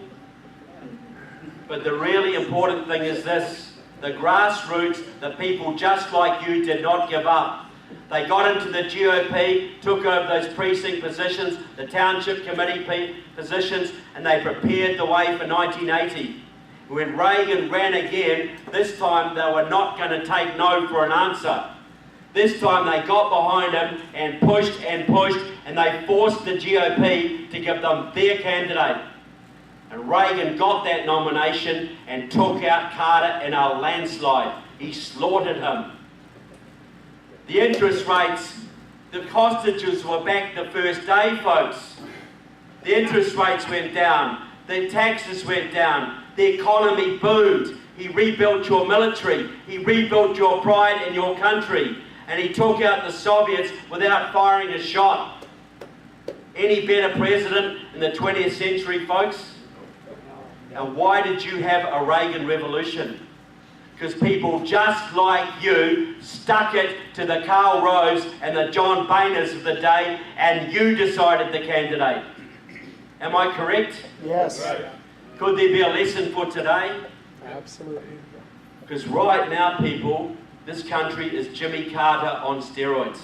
But the really important thing is this: the grassroots, the people just like you, did not give up. They got into the GOP, took over those precinct positions, the township committee positions, and they prepared the way for 1980. When Reagan ran again, this time they were not going to take no for an answer. This time they got behind him and pushed, and they forced the GOP to give them their candidate. And Reagan got that nomination and took out Carter in a landslide. He slaughtered him. The interest rates, the hostages were back the first day, folks. The interest rates went down. The taxes went down. The economy boomed. He rebuilt your military. He rebuilt your pride in your country. And he took out the Soviets without firing a shot. Any better president in the 20th century, folks? And why did you have a Reagan revolution? Because people just like you stuck it to the Karl Roves and the John Boehners of the day, and you decided the candidate. Am I correct? Yes. Could there be a lesson for today? Absolutely. Because right now, people, this country is Jimmy Carter on steroids.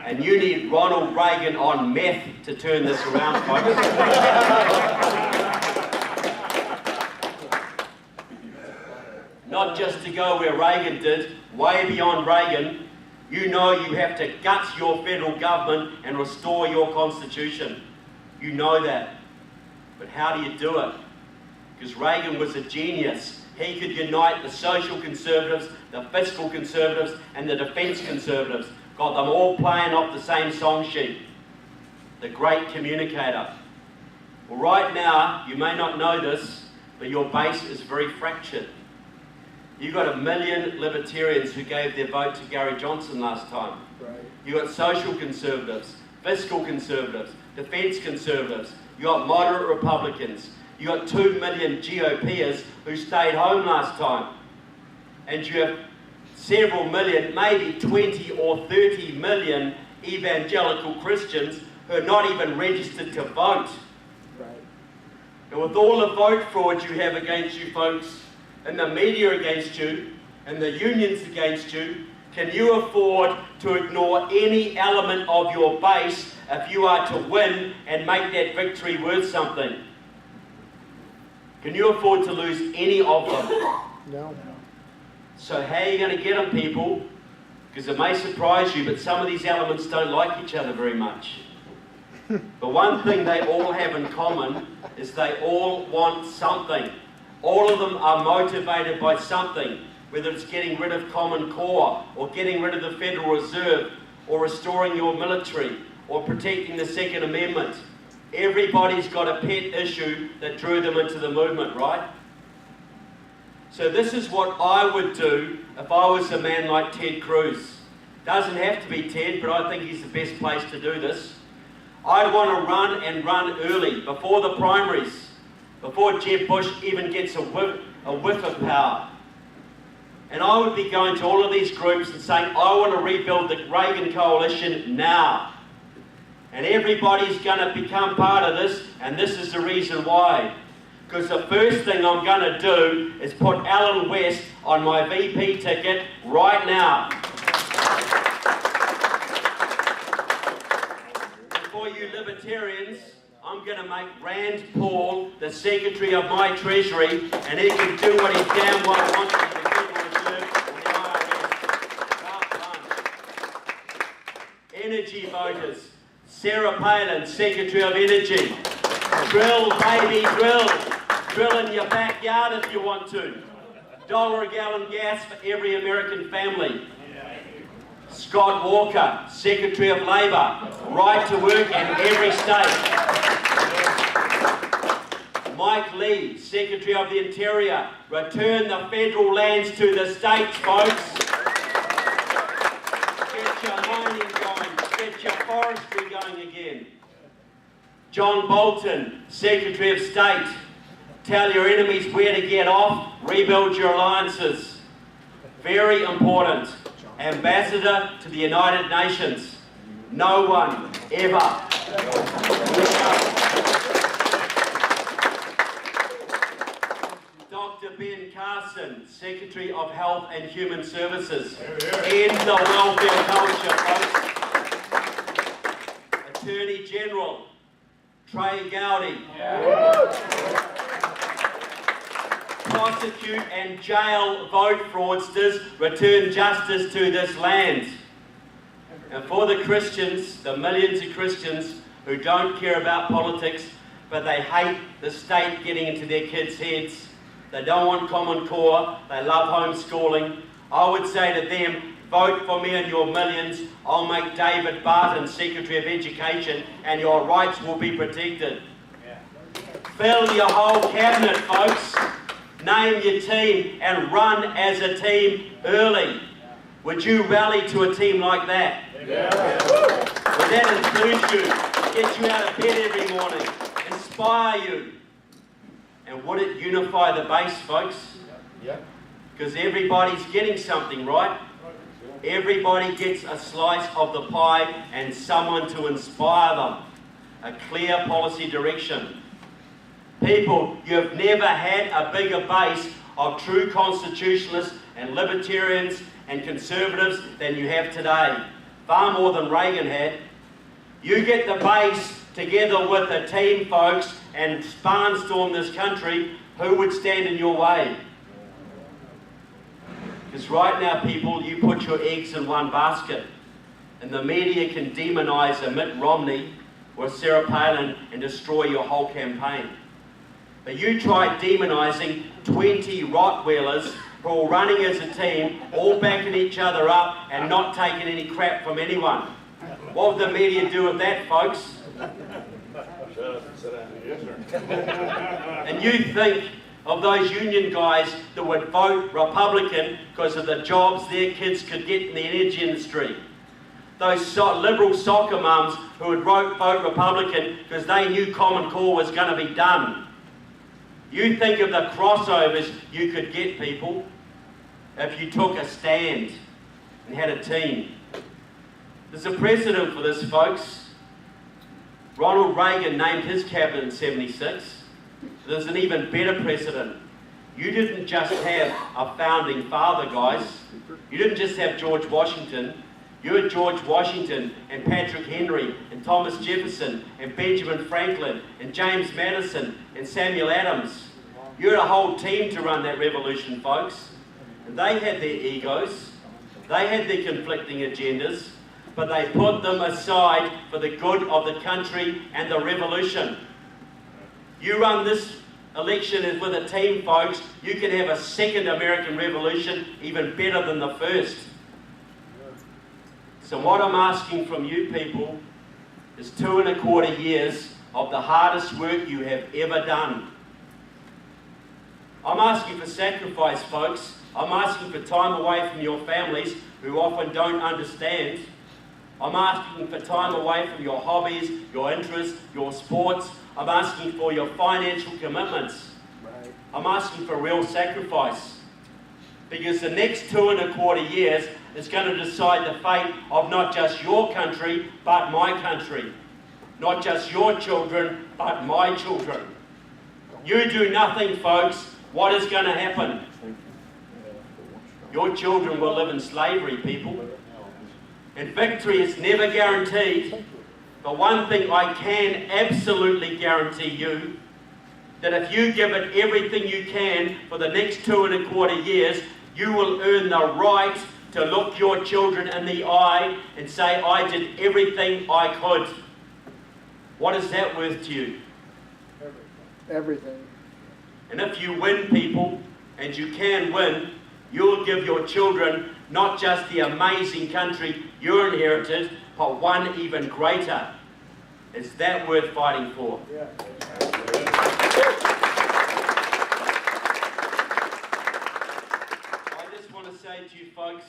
And you need Ronald Reagan on meth to turn this around, folks. Not just to go where Reagan did, way beyond Reagan. You know you have to gut your federal government and restore your constitution. You know that. But how do you do it? Because Reagan was a genius. He could unite the social conservatives, the fiscal conservatives, and the defense conservatives. Got them all playing off the same song sheet. The great communicator. Well, right now, you may not know this, but your base is very fractured. You got 1 million libertarians who gave their vote to Gary Johnson last time. Right. You got social conservatives, fiscal conservatives, defense conservatives. You got moderate Republicans. You got 2 million GOPers who stayed home last time. And you have several million, maybe 20 or 30 million evangelical Christians who are not even registered to vote. Right. And with all the vote fraud you have against you folks, and the media against you, and the unions against you, can you afford to ignore any element of your base if you are to win and make that victory worth something. Can you afford to lose any of them? No. So how are you going to get them, people? Because it may surprise you, but some of these elements don't like each other very much. But one thing they all have in common is they all want something. All of them are motivated by something, whether it's getting rid of Common Core, or getting rid of the Federal Reserve, or restoring your military, or protecting the Second Amendment. Everybody's got a pet issue that drew them into the movement, right? So this is what I would do if I was a man like Ted Cruz. Doesn't have to be Ted, but I think he's the best place to do this. I'd want to run and run early, before the primaries, before Jeb Bush even gets a whiff of power. And I would be going to all of these groups and saying, I want to rebuild the Reagan coalition now. And everybody's going to become part of this, and this is the reason why. Because the first thing I'm going to do is put Alan West on my VP ticket right now. For you libertarians, I'm going to make Rand Paul the Secretary of my Treasury, and he can do what he damn well wants with the Federal Reserve and the IRS. Energy voters. Sarah Palin, Secretary of Energy. Drill, baby, drill. Drill in your backyard if you want to. $1 a gallon gas for every American family. Scott Walker, Secretary of Labour. Right to work in every state. Mike Lee, Secretary of the Interior. Return the federal lands to the states, folks. Get your mining going. Get your forestry going again. John Bolton, Secretary of State. Tell your enemies where to get off. Rebuild your alliances. Very important. Ambassador to the United Nations. No one ever. Dr. Ben Carson, Secretary of Health and Human Services. End the welfare culture, folks. Attorney General, Trey Gowdy. Prosecute and jail vote fraudsters, return justice to this land. And for the Christians, the millions of Christians who don't care about politics, but they hate the state getting into their kids' heads, they don't want Common Core, they love homeschooling, I would say to them, vote for me and your millions, I'll make David Barton Secretary of Education and your rights will be protected. Fill your whole cabinet, folks. Name your team and run as a team early. Would you rally to a team like that? Yeah. Would that enthuse you, get you out of bed every morning, inspire you? And would it unify the base, folks? Yeah. Because everybody's getting something, right? Everybody gets a slice of the pie and someone to inspire them. A clear policy direction. People, you've never had a bigger base of true constitutionalists and libertarians and conservatives than you have today. Far more than Reagan had. You get the base together with a team, folks, and barnstorm this country, who would stand in your way? Because right now, people, you put your eggs in one basket. And the media can demonise a Mitt Romney or Sarah Palin and destroy your whole campaign. But you try demonising 20 Rottweilers who are running as a team, all backing each other up and not taking any crap from anyone. What would the media do with that, folks? And you think of those union guys that would vote Republican because of the jobs their kids could get in the energy industry. Those liberal soccer mums who would vote Republican because they knew Common Core was going to be done. You think of the crossovers you could get, people, if you took a stand and had a team. There's a precedent for this, folks. Ronald Reagan named his cabinet in '76. There's an even better precedent. You didn't just have a founding father, guys. You didn't just have George Washington. You're George Washington and Patrick Henry and Thomas Jefferson and Benjamin Franklin and James Madison and Samuel Adams. You're a whole team to run that revolution, folks. And they had their egos, they had their conflicting agendas, but they put them aside for the good of the country and the revolution. You run this election with a team, folks, you can have a second American Revolution even better than the first. So what I'm asking from you people is 2¼ years of the hardest work you have ever done. I'm asking for sacrifice, folks. I'm asking for time away from your families who often don't understand. I'm asking for time away from your hobbies, your interests, your sports. I'm asking for your financial commitments. I'm asking for real sacrifice. Because the next 2¼ years is going to decide the fate of not just your country, but my country. Not just your children, but my children. You do nothing, folks, what is going to happen? Your children will live in slavery, people. And victory is never guaranteed. But one thing I can absolutely guarantee you, that if you give it everything you can for the next 2¼ years, you will earn the right to look your children in the eye and say, I did everything I could. What is that worth to you? Everything. And if you win, people, and you can win, you'll give your children not just the amazing country you inherited, but one even greater. Is that worth fighting for? Yeah. I just want to say to you folks,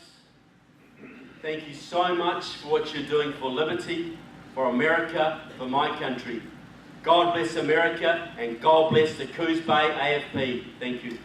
thank you so much for what you're doing for liberty, for America, for my country. God bless America, and God bless the Coos Bay AFP. Thank you.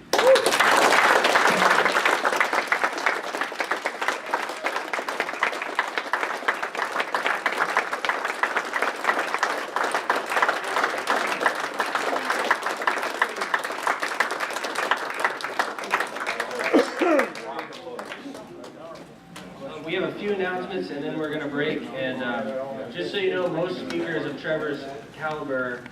We have a few announcements and then we're going to break. And just so you know, most speakers of Trevor's caliber